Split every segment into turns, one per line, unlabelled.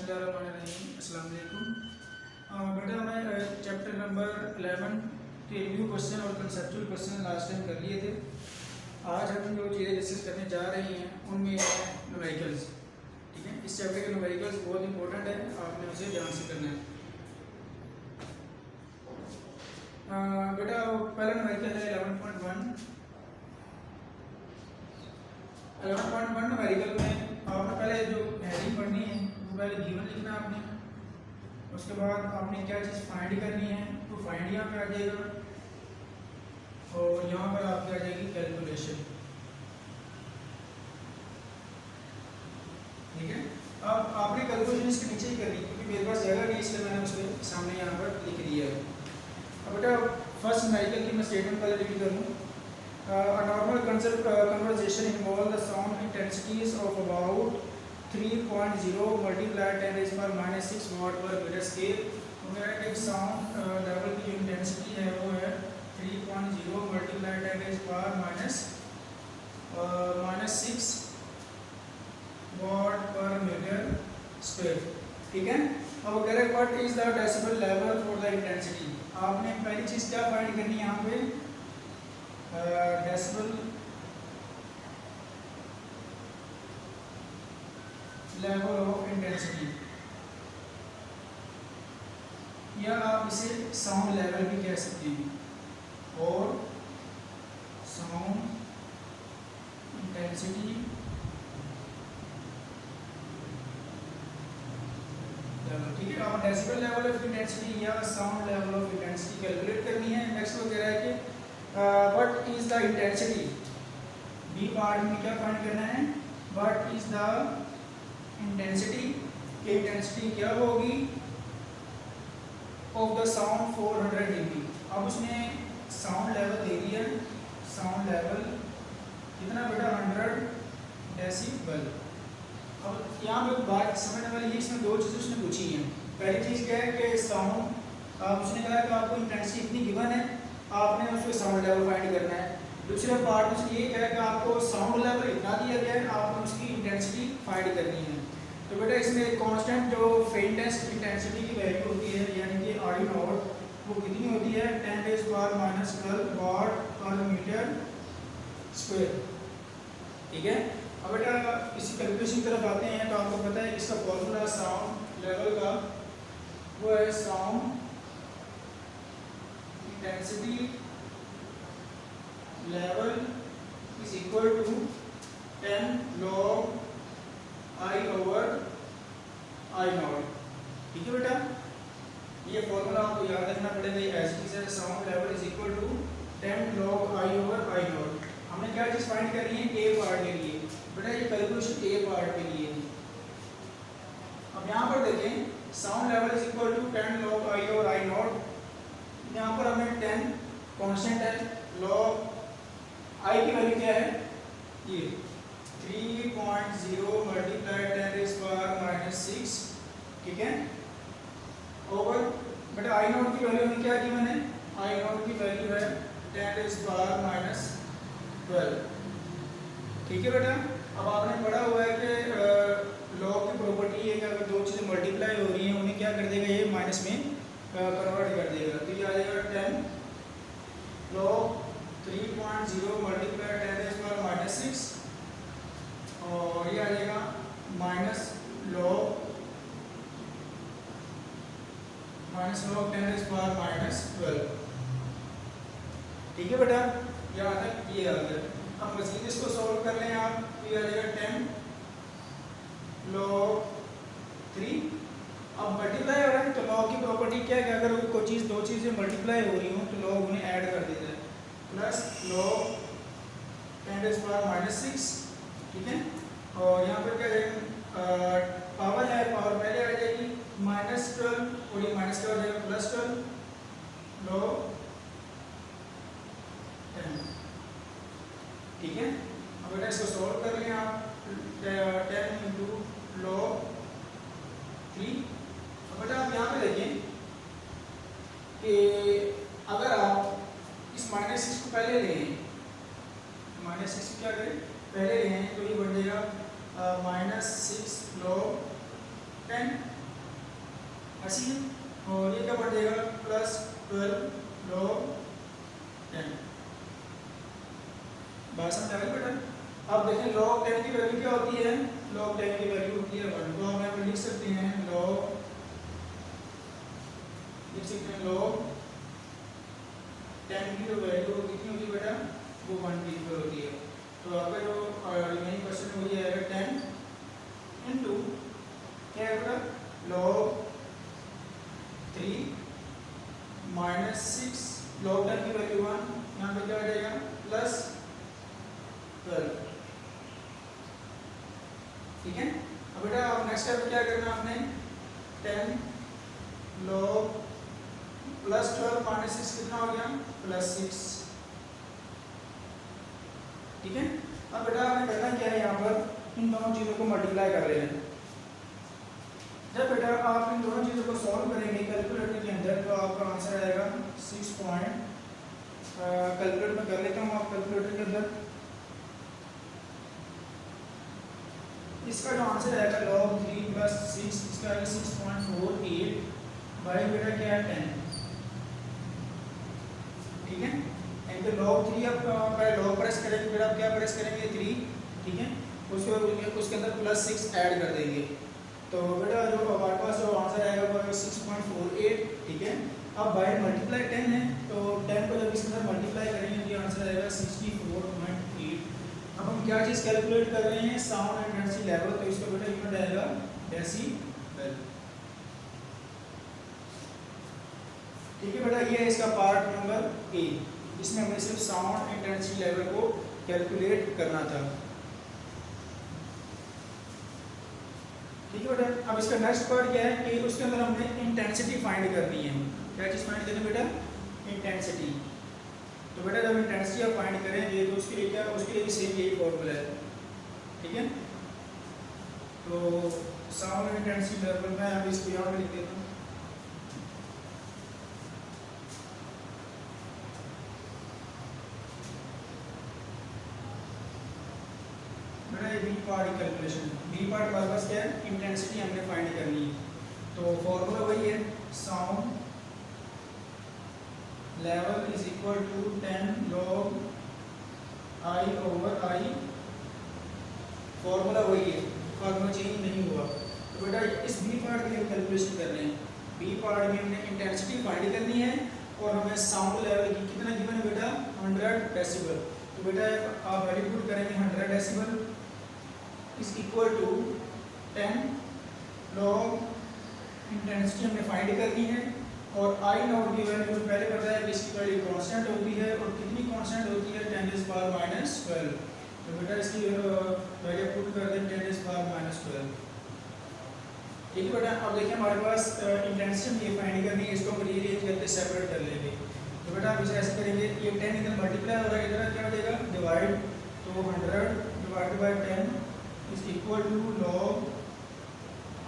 अस्सलाम वालेकुम। बेटा मैं चैप्टर नंबर 11 के रिव्यू क्वेश्चन और कंसेप्चुअल क्वेश्चन लास्ट टाइम कर लिए थे। आज हम जो चीज़ें डिस्कस करने जा रहे हैं उनमें है न्यूमेरिकल्स। ठीक है, इस चैप्टर के न्यूमेरिकल्स बहुत इंपॉर्टेंट है, आपने उसे ध्यान से करना है। बेटा पहला न्यूमेरिकल है 11.1। 11.1 न्यूमेरिकल में आपने पहले जो हेडिंग पढ़नी है वो पहले गिवन लिखना है आपने। उसके बाद आपने क्या चीज़ फाइंड करनी है तो फाइंड यहाँ पे आ जाएगा और यहाँ पर आपकी आ जाएगी कैलकुलेशन। ठीक है, अब आपने कैलकुलेशन इसके नीचे ही करनी क्योंकि मेरे पास जगह नहीं, इसलिए मैंने उसके सामने यहाँ पर लिख दिया है। अब बेटा फर्स्ट न्यूमेरिकल की मैं स्टेटमेंट पहले रीड कर लूँ। A normal conversation involves the sound intensities of about 3.0 multiplied 10 raised power minus 6 watt per meter scale। तो मेरा एक साउंड लेवल की जो इंटेंसिटी है वो है 3.0 multiplied 10 raised power minus 6 watt per meter square। ठीक है, अब कह रहे हैं what is the decibel level for the intensity. आपने पहली चीज़ क्या फाइंड करनी है यहाँ पे, डेसिबल लेवल ऑफ इंटेंसिटी, या आप इसे साउंड लेवल भी कह सकते हैं, और साउंड इंटेंसिटी लेवल। ठीक है, आप डेसिबल लेवल ऑफ इंटेंसिटी या sound level of intensity calculate करनी है। नेक्स्ट वो कह रहा है कि what is the intensity, B part में क्या फाइंड करना है, व्हाट इज द इंटेंसिटी, की इंटेंसिटी क्या होगी ऑफ द साउंड 400 dB। अब उसने साउंड लेवल दे दिया, साउंड लेवल कितना बेटा 100 डेसिबल। अब यहाँ पे बात समझने वाली है, इसमें दो चीज़ें उसने पूछी हैं। पहली चीज़ क्या है कि साउंड, उसने कहा कि आपको इंटेंसिटी इतनी गिवन है, आपने उसको साउंड लेवल फाइंड करना है। दूसरे पार्ट में ये कहा कि आपको साउंड लेवल इतना दिया गया है, आपको उसकी इंटेंसिटी फाइंड करनी है। तो बेटा इसमें कांस्टेंट जो फेंटेस्ट इंटेंसिटी की वैल्यू होती है यानी कि आई नॉट, वो कितनी होती है 10 raised power minus 12 वाट पर मीटर स्क्वायर। ठीक है, अब बेटा इसी कैलकुलेशन की तरफ आते हैं। तो आपको पता है इसका फॉर्मूला साउंड लेवल का वो है sound intensity level is equal to 10 log I over I nought. ठीक है बेटा, ये फॉर्मूला आपको याद रखना पड़ेगा। As it is sound level is equal to 10 log I over I nought. हमने क्या चीज फाइंड करनी है, ए पार्ट के लिए। बेटा ये कैलकुलेशन ए पार्ट के लिए। अब यहाँ पर देखें sound level is equal to 10 log I over I nought. यहाँ पर हमें 10 कांस्टेंट है, log I की वैल्यू क्या है, ये 3.0 मल्टीप्लाइड 10 raised power minus 6। ठीक है, ओवर बेटा आई नॉट की वैल्यू हमें क्या दी मैंने, आई नॉट की वैल्यू है 10 raised power minus 12। ठीक है बेटा, अब आपने पढ़ा हुआ है कि लॉग की प्रॉपर्टी है कि अगर दो चीज़ें मल्टीप्लाई हो रही हैं उन्हें क्या कर देगा, ये माइनस में कन्वर्ट कर देगा। तो ये आ जाएगा 10 log 3.0 multiply 10 raised power minus 6, और ये आ जाएगा minus log 10 raised power minus 12। ठीक है बेटा, यहाँ तक ये आ गया। अब मज़ीद इसको सॉल्व कर लें आप, तो ये आ जाएगा 10 log 3। अब मल्टीप्लाई हो रहा है तो लॉग की प्रॉपर्टी क्या है कि अगर कोई चीज़ दो चीज़ें मल्टीप्लाई हो रही हो तो लॉग उन्हें ऐड कर देता है, plus log 10 raised power minus 6। ठीक है, और यहाँ पर क्या है, पावर है, पावर पहले आ जाएगी -12 और ये माइनस का हो जाएगा +12 log 10। ठीक है, अब बेटा इसको सॉल्व कर लें आप, 10 into log 3। बेटा आप यहाँ पे देखें कि अगर आप इस -6 को पहले लें, -6 को क्या करें पहले लें, तो ये बन जाएगा -6 log 10। ऐसी है। और ये क्या बढ़ जाएगा प्लस 12 log 10। बात समझ आ गई बेटा। अब देखें log 10 की वैल्यू क्या होती है, log 10 की वैल्यू होती है 1। तो हम यहाँ पर लिख सकते हैं log log 10 की जो वैल्यू कितनी होती है बेटा, वो 1 के इक्वल होती है। तो आपका जो रिमेनिंग क्वेश्चन है वो ये आएगा 10 इंटू क्या है बेटा log 3 माइनस 6 log 10 की वैल्यू 1, यहाँ पे क्या आ जाएगा प्लस 12। ठीक है। अब बेटा अब नेक्स्ट स्टेप क्या करना है आपने, 10 log प्लस 12 माइनस 6 कितना हो गया प्लस 6। ठीक है। अब बेटा आपने करना क्या है, यहाँ पर इन दोनों चीज़ों को मल्टीप्लाई कर रहे हैं। जब बेटा आप इन दोनों चीज़ों को सॉल्व करेंगे कैलकुलेटर के अंदर तो आपका आंसर आएगा 6 पॉइंट, कैलकुलेट में कर लेता हूँ आप कैलकुलेटर के अंदर। इसका जो आंसर आएगा log 3 प्लस 6, इसका आएगा 6.48 बाई बेटा क्या है 10। ठीक है। इनके log 3 आप पहले log प्रेस करेंगे, फिर आप क्या प्रेस करेंगे 3। ठीक है। उसके अंदर प्लस 6 ऐड कर देंगे। तो बेटा जो हमारे पास जो आंसर आएगा वो आएगा 6.48। ठीक है। अब बाय मल्टीप्लाई 10 है तो 10 को जब इसके अंदर मल्टीप्लाई करेंगे तो ये आंसर आएगा 64.8। अब हम क्या चीज़ कैलकुलेट कर रहे हैं, साउंड एंड एनर्जी लेवल। तो इसका बेटा यूनिट आएगा डेसीबल। ठीक है बेटा, ये है इसका पार्ट नंबर ए, जिसमें हमें सिर्फ साउंड एंड एनर्जी लेवल को कैलकुलेट करना था। ठीक है बेटा। अब इसका नेक्स्ट पार्ट क्या है कि उसके अंदर हमने इंटेंसिटी फाइंड करनी है। क्या चीज़ फाइंड करनी है बेटा, इंटेंसिटी। तो बेटा जब इंटेंसिटी आप फाइंड करेंगे तो उसके लिए क्या, उसके लिए भी सेम यही फॉर्मूला है। ठीक है। तो साउंड इंटेंसिटी लेवल में अब इसको यहाँ पे लिख देता हूँ। बेटा ये B part calculation, B part purpose क्या है, इंटेंसिटी हमने फाइंड करनी है। तो फॉर्मूला वही है, sound level is equal to 10 log I over I। Formula वही है, फॉर्मूला चेंज नहीं हुआ। तो बेटा इस बी पार्ट के लिए कैलकुलेशन कर रहे हैं। बी पार्ट में हमने इंटेंसिटी फाइंड करनी है और हमें साउंड लेवल की कितना गिवन है बेटा 100 डेसिबल। तो बेटा आप वैल्यू पुट करेंगे 100 decibel is equal to 10 log intensity हमने फाइंड करनी है और आई नॉट की वैल्यू पहले पता है कि इसकी वैल्यू कांस्टेंट होती है और कितनी कांस्टेंट होती है 10⁻⁻12। तो बेटा इसकी वैल्यू पुट कर दें 10⁻⁻12। ठीक है बेटा। अब देखिए हमारे पास इंटेंसिटी ये फाइंड करनी है, इसको हम रीअरेंज करके सेपरेट कर लेंगे। तो बेटा आप इसे ऐसे करेंगे, ये 10 इधर मल्टीप्लाई हो रहा है, इधर क्या हो जाएगा डिवाइड। तो 100 divided by 10 is equal to log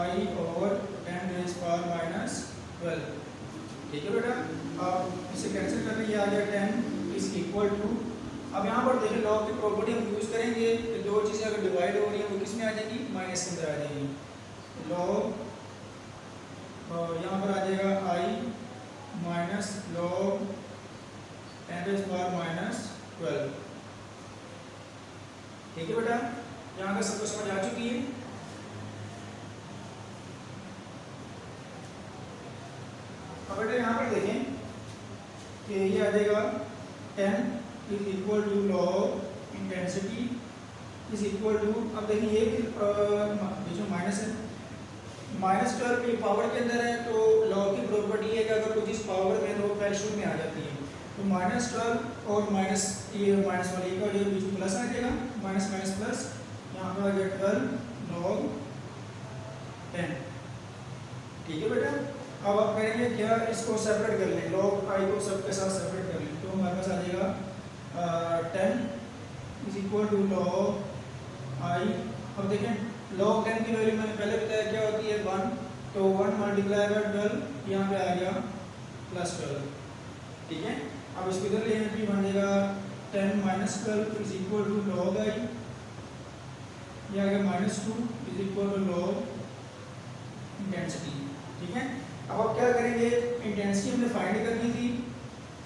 I ओवर 10⁻⁻12। ठीक है बेटा। अब इसे कैंसिल करने ये आ गया 10 इज इक्वल टू, अब यहाँ पर देखिए लॉग की प्रॉपर्टी हम यूज़ करेंगे तो दो चीज़ें अगर डिवाइड हो रही हैं वो किस में आ जाएंगी, माइनस के अंदर आ जाएंगी। लॉग यहाँ पर आ जाएगा I माइनस log 10⁻⁻12। ठीक है बेटा, यहाँ का सबको समझ आ चुकी है। अब बेटा यहाँ पर देखें कि ये आ जाएगा 10 is equal to log intensity is equal to, अब देखिए ये जो माइनस है -12 ये पावर के अंदर है तो log की प्रॉपर्टी है कि अगर कोई चीज़ पावर में तो पहले शुरू में आ जाती है। तो -12 और माइनस ये माइनस वाले का ये बीच में प्लस आ जाएगा, माइनस माइनस प्लस, यहाँ पर आ गया 12 log 10। ठीक है बेटा। अब आप करेंगे क्या, इसको सेपरेट कर लें, log I को सबके साथ सेपरेट कर लें। तो हमारे पास आ जाएगा 10 is equal to log I। अब देखें log 10 की वैल्यू मैंने पहले बताया क्या होती है 1, तो 1 मल्टीप्लाई बाय 12 यहाँ पे आ गया +12। ठीक है। अब इसको इधर ले आए बन जाएगा 10 minus 12 is equal to log I, ये आ गया -2 is equal to log intensity. ठीक है। अब आप क्या करेंगे, इंटेंसिटी हमने फाइंड करनी थी,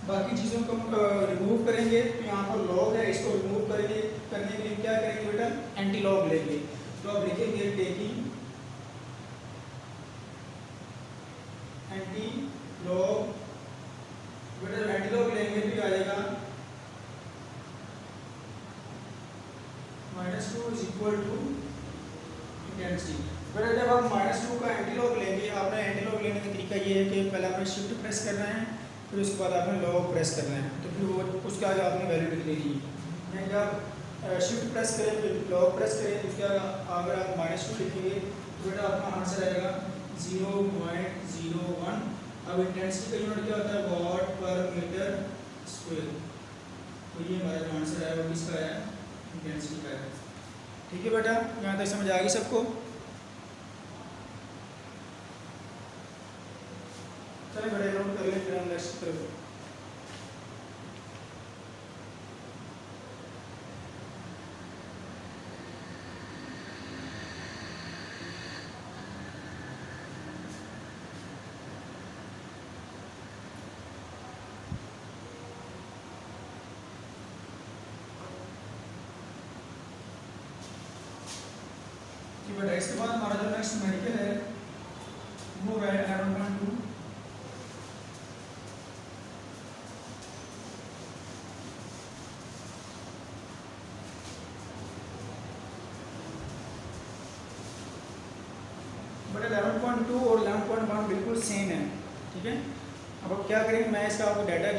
बाकी चीज़ों को हम रिमूव करेंगे। तो यहाँ पर लॉग है, इसको रिमूव करेंगे, करने के लिए क्या करेंगे बेटा, एंटी लॉग लेंगे। तो आप लिखेंगे टेकिंग एंटी लॉग, बेटा एंटी लॉग लेंगे तो आ जाएगा -2 इज इक्वल टू इंटेंसिटी। बेटा जब आप -2 का एंटी लॉग लेंगे, आपने एंटी लॉग लेने का तरीका ये है कि पहले आपने शिफ्ट प्रेस करना है, फिर उसके बाद आपने लॉग प्रेस करना है, तो फिर वो उसके आगे आपने वैल्यू लिख देनी है। मैं जब शिफ्ट प्रेस करें फिर लॉग प्रेस करें तो उसके अगर आप -2 लिखेंगे तो बेटा आपका आंसर आएगा 0.01। अब इंटेंसिटी का यूनिट क्या होता है, वाट पर मीटर स्क्वायर। तो ये हमारा जो आंसर है वो किसका है, इंटेंसिटी का है। ठीक है बेटा, यहाँ तक समझ आ गई सबको। चलिए बड़े नोट कर लेते हैं नेक्स्ट तरफ। बेटा इसके बाद हमारा जो नेक्स्ट मेडिकल है वो है 11.2। बट 11.2 और 11.1 बिल्कुल सेम है। ठीक है, अब आप क्या करेंगे, मैं इसका आपको डाटा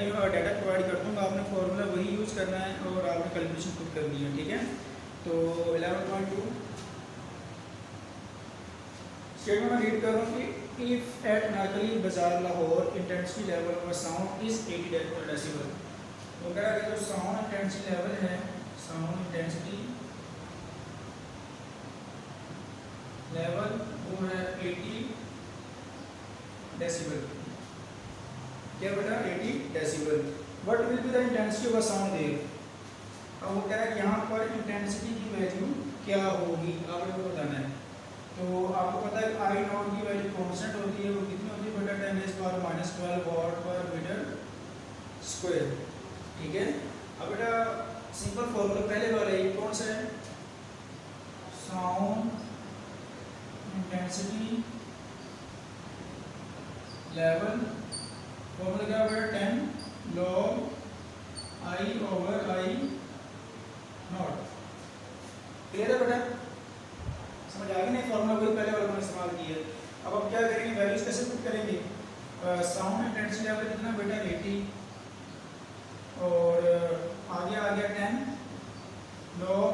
प्रोवाइड कर दूंगा, आपने फॉर्मूला वही यूज़ करना है और आपने कैलकुलेशन खुद करनी है। ठीक है, तो 11.2 स्टेटमेंट में रीड कर रहा हूँ कि if at Anarkali Bazaar Lahore intensity level of sound is 80 decibel. तो कह रहा है जो साउंड इंटेंसिटी लेवल है, साउंड इंटेंसिटी लेवल वो है 80 डेसिबल। क्या बेटा, 80 decibel. What will be the intensity of a sound there. अब वो कह रहा है कि यहाँ पर इंटेंसिटी की वैल्यू क्या होगी, आपको बताना है। तो आपको पता है आई नॉट की वैल्यू कांस्टेंट होती है, वो कितनी होती है बेटा, 10⁻⁻12 वाट पर मीटर स्क्वायर। ठीक है, अब बेटा सिंपल फॉर्मूला पहले वाला ये कौन सा है, साउंड इंटेंसिटी लेवल, फॉर्मूला क्या बेटा, 10 log I over I not. Clear है बेटा, समझ आ गई नहीं, फॉर्मूला वही पहले वाला मैंने इस्तेमाल किया है। अब आप क्या करेंगे, वैल्यूज कैसे पुट करेंगे, साउंड इंटेंसिटी लेवल कितना बेटा 80 और आगे आ गया 10 log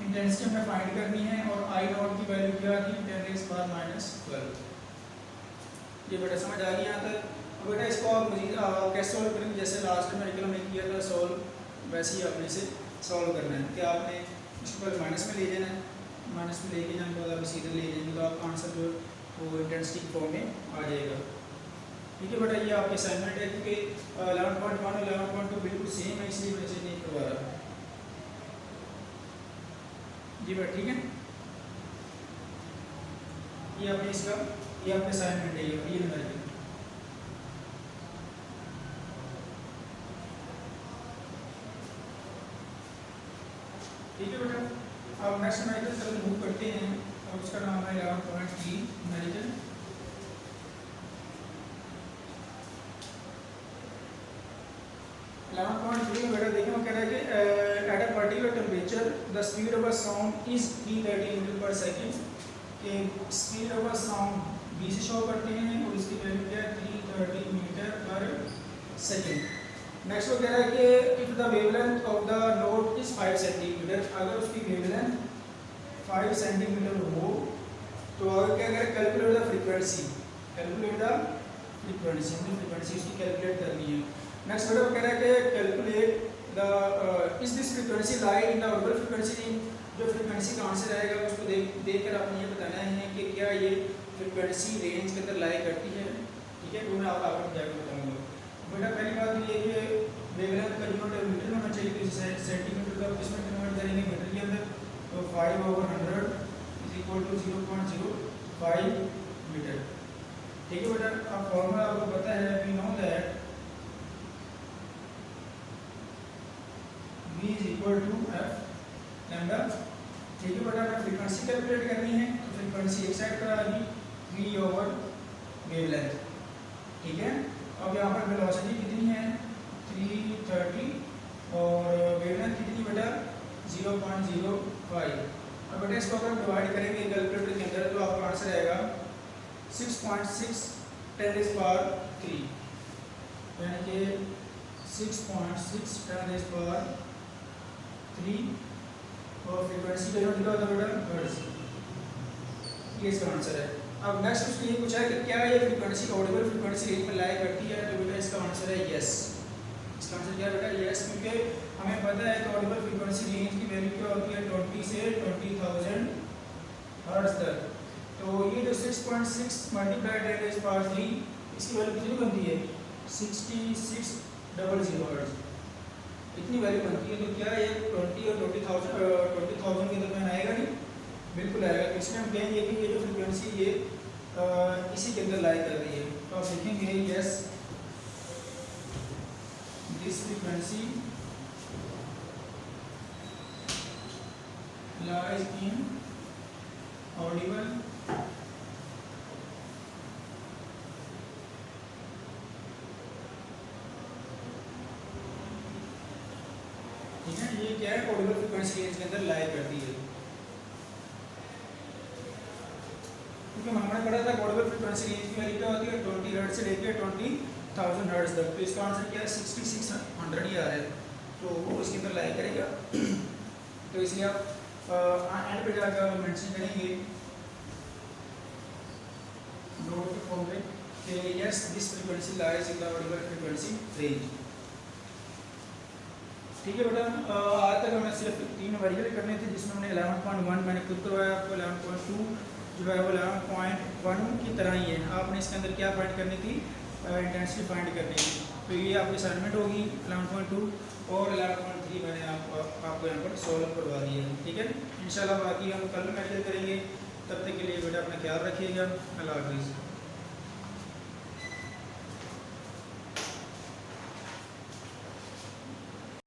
इंटेंसिटी हमें फाइंड करनी है और आई नॉट की वैल्यू क्या थी, 10⁻⁻12। ये बेटा समझ आ गई यहाँ तक। अब बेटा इसको आप मजीद कैसे सॉल्व करेंगे, जैसे लास्ट मेडिकल में किया था सॉल्व, वैसे ही आपने इसे सॉल्व करना है कि आपने इसको पहले माइनस में ले जाना है, माइनस में लेके जाने के बाद आप सीधे ले जाएंगे तो आपका आंसर जो वो इंटेंसिटी फॉर्म में आ जाएगा। ठीक है बेटा, ये आपके असाइनमेंट है क्योंकि 11.1 और 11.2 बिल्कुल सेम है, इसलिए मैं इसे नहीं करवा रहा। जी बेटा ठीक है, ये आपने इसका ये आपका असाइनमेंट है, ये नंबर। ठीक है बेटा, अब नेक्स्ट मेडिकल तरफ मूव करते हैं और उसका नाम है 11.3 मेडिकल। बेटा देखिए वो कह रहा है कि at a particular temperature the speed of a sound is 330 metre per second. कि स्पीड ऑफ अ साउंड 20 से शो करते हैं और इसकी वैल्यू क्या है 330 मीटर पर सेकेंड। नेक्स्ट वो कह रहा है कि if the wavelength of the note is 5 centimetre, अगर उसकी वेवलेंथ 5 सेंटीमीटर हो तो अगर क्या करें, calculate the frequency, calculate the frequency, हमने फ्रीक्वेंसी उसकी कैलकुलेट करनी है। नेक्स्ट बेटा वो कह रहा है कि calculate the is this frequency lie in the orbital frequency. जो फ्रीक्वेंसी का आंसर आएगा उसको देख कर आपने ये बताना है कि क्या ये फ्रीक्वेंसी रेंज के अंदर लाई करती है। ठीक है, तो मैं आपको आगे जाकर बताऊंगा। बेटा पहली बात ये कि वेवलेंथ का यूनिट मीटर में होना चाहिए, तो सेंटीमीटर का किसमें कन्वर्ट करेंगे, मीटर के अंदर। तो 5/100 इज इक्वल टू 0.05 मीटर। ठीक है बेटा, अब फॉर्मूला आपको पता है, we know that v is equal to F lambda. ठीक है बेटा, हमें फ्रीक्वेंसी कैलकुलेट करनी है, तो फ्रीक्वेंसी एक साइड पर आ गई v ओवर वेवलेंथ। ठीक है, अब यहाँ पर वेलोसिटी कितनी है 330 और वेवलेंथ कितनी बेटा 0.05। अब बेटा इसको अगर डिवाइड करेंगे कैलकुलेटर के अंदर तो आपका आंसर आएगा 6.6 10⁻³ यानी कि 6.6 10⁻³ और फ्रीक्वेंसी का यूनिट लिखा होता है बेटा हर्ट्ज। ये इसका आंसर है। अब नेक्स्ट उसने ये पूछा है कि क्या ये फ्रीक्वेंसी ऑडिबल फ्रीक्वेंसी रेंज में लाई करती है, तो बेटा इसका आंसर है यस। इसका आंसर क्या है बेटा यस, क्योंकि हमें पता है कि ऑडिबल फ्रीक्वेंसी रेंज की वैल्यू क्या होती है 20 से 20,000 हर्ट्ज तक। तो ये जो 6.6 मल्टीप्लाइड 10⁻³ इसकी वैल्यू कितनी बनती है 6600 हर्ट्ज, इतनी वैल्यू बनती है। तो क्या ये 20 और 20,000 के दरमियान आएगा नहीं, बिल्कुल आएगा। तो इसमें हम कहेंगे कि ये जो फ्रीक्वेंसी ये इसी के अंदर लाई कर रही है। तो आप देखेंगे yes this frequency lies in Audible ठीक है, ये क्या है ऑडिबल फ्रीक्वेंसी रेंज के अंदर लाई करती है। क्योंकि हमने पढ़ा था ऑडिबल फ्रीक्वेंसी रेंज की वैल्यू क्या होती है 20 हर्ट्ज से लेकर 20,000 हर्ट्ज तक। तो इसका आंसर क्या है 6600 ही आ रहा है, तो वो इसके अंदर लाई करेगा। तो इसलिए आप एंड पे जाकर मेंशन करेंगे नोट फॉर्म में कि yes this frequency lies in the Audible frequency range. ठीक है बेटा, आज तक हमें सिर्फ 3 वेरिएबल करने थे, जिसमें हमने 11.1 मैंने खुद करवाया, आपको 11.2 जो है वो 11.1 की तरह ही है। आपने इसके अंदर क्या फाइंड करनी थी इंटेंसिटी फाइंड करनी थी। तो ये आपकी असाइनमेंट होगी 11.2 और 11.3 मैंने आपको यहाँ पर सॉल्व करवा दिया है। ठीक है, इंशाल्लाह बाकी हम कल मेजर करेंगे। तब तक के लिए बेटा अपना ख्याल रखिएगा। अल्लाह हाफिज़।